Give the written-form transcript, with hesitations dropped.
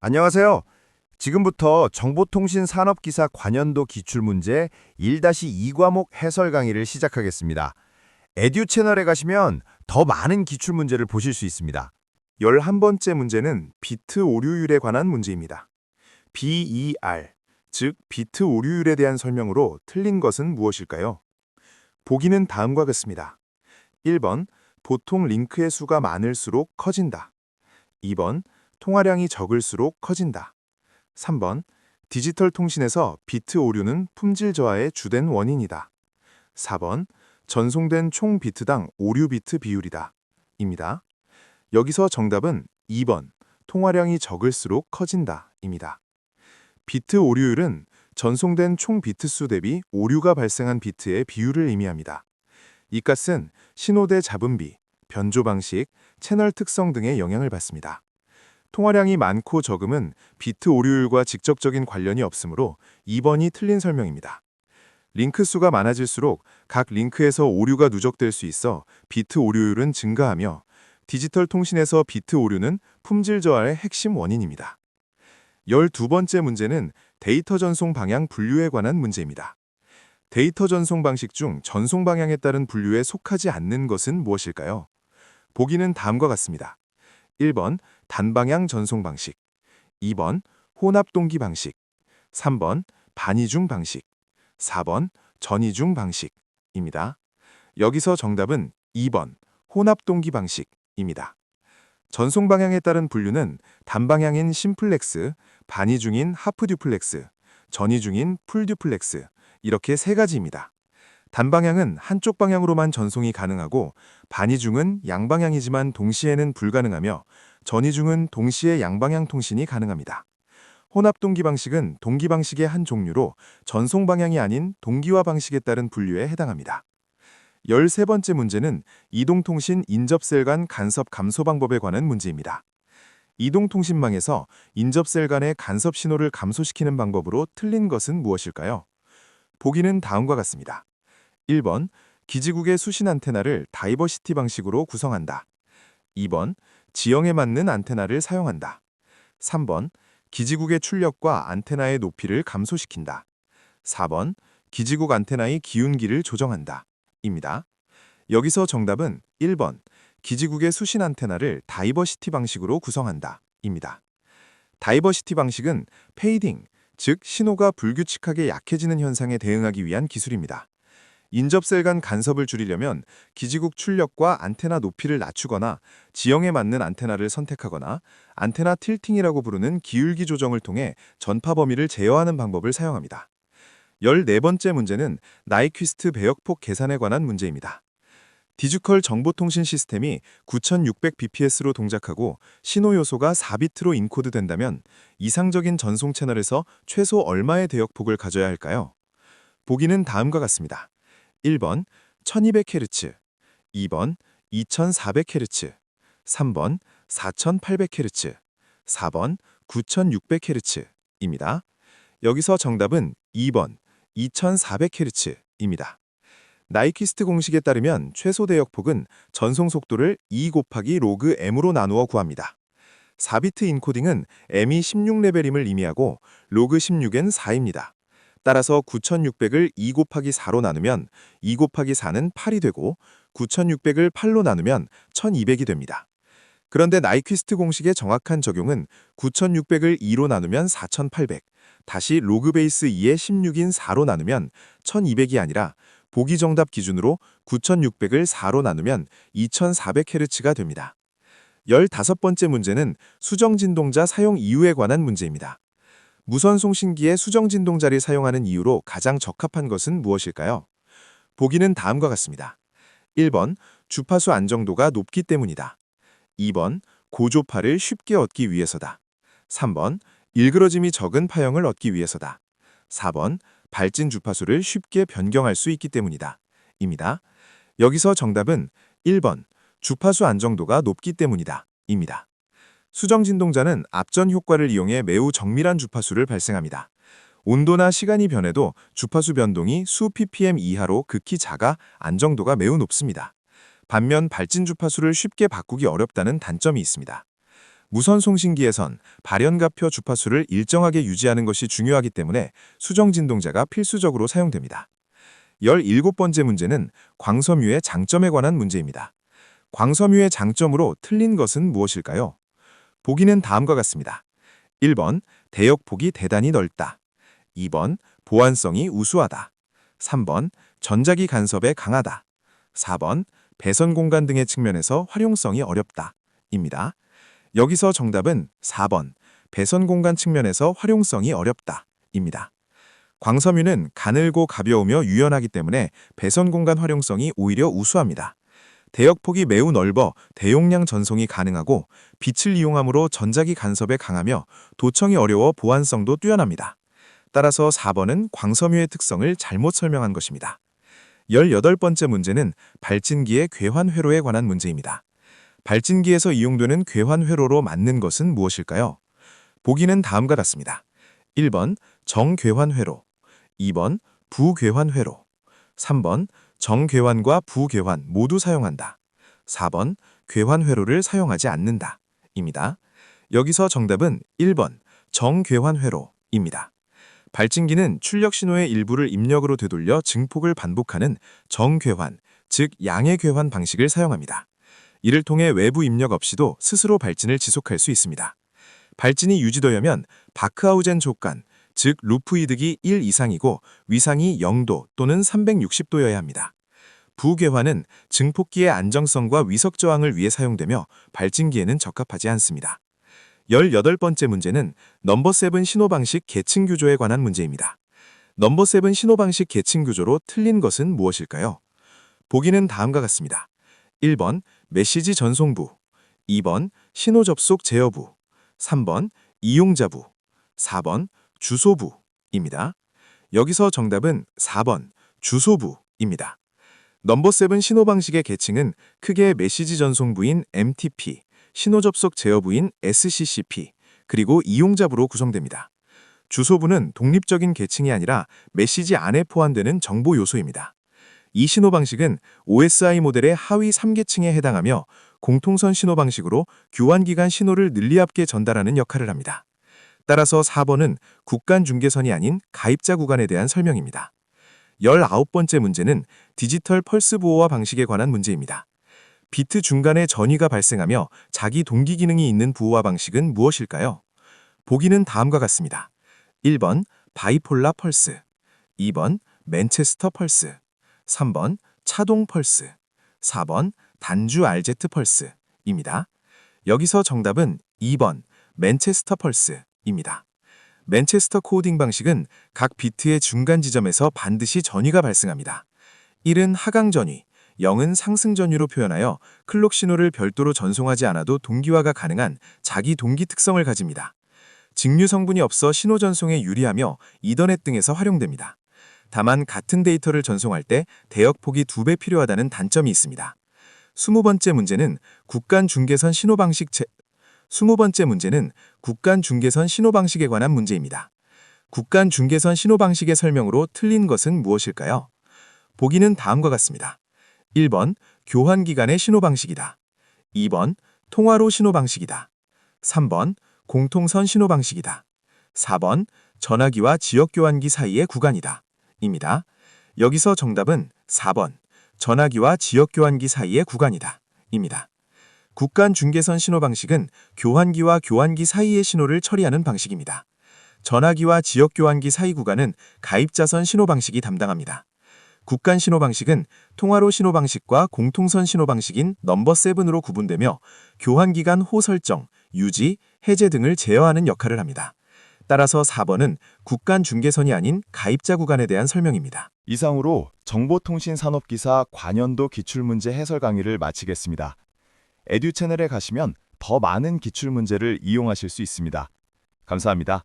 안녕하세요. 지금부터 정보통신 산업기사 관연도 기출문제 1-2 과목 해설 강의를 시작하겠습니다. 에듀 채널에 가시면 더 많은 기출문제를 보실 수 있습니다. 11번째 문제는 비트 오류율에 관한 문제입니다. BER, 즉 비트 오류율에 대한 설명으로 틀린 것은 무엇일까요? 보기는 다음과 같습니다. 1번, 보통 링크의 수가 많을수록 커진다. 2번, 통화량이 적을수록 커진다. 3번, 디지털 통신에서 비트 오류는 품질 저하의 주된 원인이다. 4번, 전송된 총 비트당 오류 비트 비율이다. 입니다. 여기서 정답은 2번, 통화량이 적을수록 커진다. 입니다. 비트 오류율은 전송된 총 비트 수 대비 오류가 발생한 비트의 비율을 의미합니다. 이 값은 신호대 잡음비, 변조 방식, 채널 특성 등의 영향을 받습니다. 통화량이 많고 적음은 비트 오류율과 직접적인 관련이 없으므로 2번이 틀린 설명입니다. 링크 수가 많아질수록 각 링크에서 오류가 누적될 수 있어 비트 오류율은 증가하며 디지털 통신에서 비트 오류는 품질 저하의 핵심 원인입니다. 12번째 문제는 데이터 전송 방향 분류에 관한 문제입니다. 데이터 전송 방식 중 전송 방향에 따른 분류에 속하지 않는 것은 무엇일까요? 보기는 다음과 같습니다. 1번 단방향 전송 방식, 2번 혼합 동기 방식, 3번 반이중 방식, 4번 전이중 방식입니다. 여기서 정답은 2번 혼합 동기 방식입니다. 전송 방향에 따른 분류는 단방향인 심플렉스, 반이중인 하프 듀플렉스, 전이중인 풀 듀플렉스 이렇게 세 가지입니다. 단방향은 한쪽 방향으로만 전송이 가능하고 반이중은 양방향이지만 동시에는 불가능하며 전이중은 동시에 양방향 통신이 가능합니다. 혼합 동기 방식은 동기 방식의 한 종류로 전송 방향이 아닌 동기화 방식에 따른 분류에 해당합니다. 13번째 문제는 이동통신 인접셀 간 간섭 감소 방법에 관한 문제입니다. 이동통신망에서 인접셀 간의 간섭 신호를 감소시키는 방법으로 틀린 것은 무엇일까요? 보기는 다음과 같습니다. 1번, 기지국의 수신 안테나를 다이버시티 방식으로 구성한다. 2번, 지형에 맞는 안테나를 사용한다. 3번, 기지국의 출력과 안테나의 높이를 감소시킨다. 4번, 기지국 안테나의 기운기를 조정한다. 입니다. 여기서 정답은 1번, 기지국의 수신 안테나를 다이버시티 방식으로 구성한다. 입니다. 다이버시티 방식은 페이딩, 즉 신호가 불규칙하게 약해지는 현상에 대응하기 위한 기술입니다. 인접셀 간 간섭을 줄이려면 기지국 출력과 안테나 높이를 낮추거나 지형에 맞는 안테나를 선택하거나 안테나 틸팅이라고 부르는 기울기 조정을 통해 전파 범위를 제어하는 방법을 사용합니다. 14번째 문제는 나이퀴스트 배역폭 계산에 관한 문제입니다. 디지컬 정보통신 시스템이 9600bps로 동작하고 신호 요소가 4비트로 인코드된다면 이상적인 전송 채널에서 최소 얼마의 대역폭을 가져야 할까요? 보기는 다음과 같습니다. 1번 1200Hz, 2번 2400Hz, 3번 4800Hz, 4번 9600Hz입니다. 여기서 정답은 2번 2400Hz입니다. 나이퀴스트 공식에 따르면 최소 대역폭은 전송 속도를 2 곱하기 로그 m으로 나누어 구합니다. 4비트 인코딩은 m이 16레벨임을 의미하고 로그 16엔 4입니다. 따라서 9600을 2 곱하기 4로 나누면 2 곱하기 4는 8이 되고 9600을 8로 나누면 1200이 됩니다. 그런데 나이퀴스트 공식의 정확한 적용은 9600을 2로 나누면 4800, 다시 로그 베이스 2의 16인 4로 나누면 1200이 아니라 보기 정답 기준으로 9600을 4로 나누면 2400Hz가 됩니다. 15번째 문제는 수정진동자 사용 이유에 관한 문제입니다. 무선송신기의 수정진동자를 사용하는 이유로 가장 적합한 것은 무엇일까요? 보기는 다음과 같습니다. 1번, 주파수 안정도가 높기 때문이다. 2번, 고조파를 쉽게 얻기 위해서다. 3번, 일그러짐이 적은 파형을 얻기 위해서다. 4번, 발진 주파수를 쉽게 변경할 수 있기 때문이다. 입니다. 여기서 정답은 1번, 주파수 안정도가 높기 때문이다. 입니다. 수정진동자는 앞전 효과를 이용해 매우 정밀한 주파수를 발생합니다. 온도나 시간이 변해도 주파수 변동이 수 ppm 이하로 극히 작아 안정도가 매우 높습니다. 반면 발진 주파수를 쉽게 바꾸기 어렵다는 단점이 있습니다. 무선송신기에선 발연가표 주파수를 일정하게 유지하는 것이 중요하기 때문에 수정진동자가 필수적으로 사용됩니다. 17번째 문제는 광섬유의 장점에 관한 문제입니다. 광섬유의 장점으로 틀린 것은 무엇일까요? 보기는 다음과 같습니다. 1번, 대역폭이 대단히 넓다. 2번, 보안성이 우수하다. 3번, 전자기 간섭에 강하다. 4번, 배선 공간 등의 측면에서 활용성이 어렵다. 입니다. 여기서 정답은 4번, 배선 공간 측면에서 활용성이 어렵다. 입니다. 광섬유는 가늘고 가벼우며 유연하기 때문에 배선 공간 활용성이 오히려 우수합니다. 대역폭이 매우 넓어 대용량 전송이 가능하고 빛을 이용함으로 전자기 간섭에 강하며 도청이 어려워 보안성도 뛰어납니다. 따라서 4번은 광섬유의 특성을 잘못 설명한 것입니다. 18번째 문제는 발진기의 괴환 회로에 관한 문제입니다. 발진기에서 이용되는 괴환 회로로 맞는 것은 무엇일까요? 보기는 다음과 같습니다. 1번 정괴환 회로, 2번 부괴환 회로, 3번 정괴환과 부괴환 모두 사용한다. 4번 괴환 회로를 사용하지 않는다. 입니다. 여기서 정답은 1번 정괴환 회로입니다. 발진기는 출력 신호의 일부를 입력으로 되돌려 증폭을 반복하는 정괴환, 즉 양의 괴환 방식을 사용합니다. 이를 통해 외부 입력 없이도 스스로 발진을 지속할 수 있습니다. 발진이 유지되려면 바크하우젠 족간, 즉 루프 이득이 1 이상이고 위상이 0도 또는 360도여야 합니다. 부괴환은 증폭기의 안정성과 위석 저항을 위해 사용되며 발진기에는 적합하지 않습니다. 18번째 문제는 넘버 7 신호방식 계층 구조에 관한 문제입니다. 넘버 7 신호방식 계층 구조로 틀린 것은 무엇일까요? 보기는 다음과 같습니다. 1번 메시지 전송부, 2번 신호 접속 제어부, 3번 이용자부, 4번 주소부입니다. 여기서 정답은 4번 주소부입니다. 넘버 7 신호방식의 계층은 크게 메시지 전송부인 MTP, 신호 접속 제어부인 SCCP, 그리고 이용자부로 구성됩니다. 주소부는 독립적인 계층이 아니라 메시지 안에 포함되는 정보 요소입니다. 이 신호방식은 OSI 모델의 하위 3계층에 해당하며 공통선 신호방식으로 교환기간 신호를 늘리압게 전달하는 역할을 합니다. 따라서 4번은 국간 중계선이 아닌 가입자 구간에 대한 설명입니다. 19번째 문제는 디지털 펄스 보호화 방식에 관한 문제입니다. 비트 중간에 전위가 발생하며 자기 동기 기능이 있는 보호화 방식은 무엇일까요? 보기는 다음과 같습니다. 1번 바이폴라 펄스, 2번 맨체스터 펄스, 3번 차동 펄스, 4번 단주 RZ 펄스입니다. 여기서 정답은 2번 맨체스터 펄스입니다. 맨체스터 코딩 방식은 각 비트의 중간 지점에서 반드시 전위가 발생합니다. 1은 하강 전위, 0은 상승 전위로 표현하여 클록 신호를 별도로 전송하지 않아도 동기화가 가능한 자기 동기 특성을 가집니다. 직류 성분이 없어 신호 전송에 유리하며 이더넷 등에서 활용됩니다. 다만 같은 데이터를 전송할 때 대역폭이 2배 필요하다는 단점이 있습니다. 20번째 문제는 국간 중계선 신호방식에 관한 문제입니다. 국간 중계선 신호방식의 설명으로 틀린 것은 무엇일까요? 보기는 다음과 같습니다. 1번 교환기간의 신호방식이다. 2번 통화로 신호방식이다. 3번 공통선 신호방식이다. 4번 전화기와 지역교환기 사이의 구간이다. 입니다. 여기서 정답은 4번 전화기와 지역교환기 사이의 구간이다. 입니다. 국간 중계선 신호방식은 교환기와 교환기 사이의 신호를 처리하는 방식입니다. 전화기와 지역교환기 사이 구간은 가입자선 신호방식이 담당합니다. 국간 신호방식은 통화로 신호방식과 공통선 신호방식인 넘버 7으로 구분되며 교환기간 호 설정, 유지, 해제 등을 제어하는 역할을 합니다. 따라서 4번은 국간 중계선이 아닌 가입자 구간에 대한 설명입니다. 이상으로 정보통신산업기사 관연도 기출문제 해설 강의를 마치겠습니다. 에듀 채널에 가시면 더 많은 기출문제를 이용하실 수 있습니다. 감사합니다.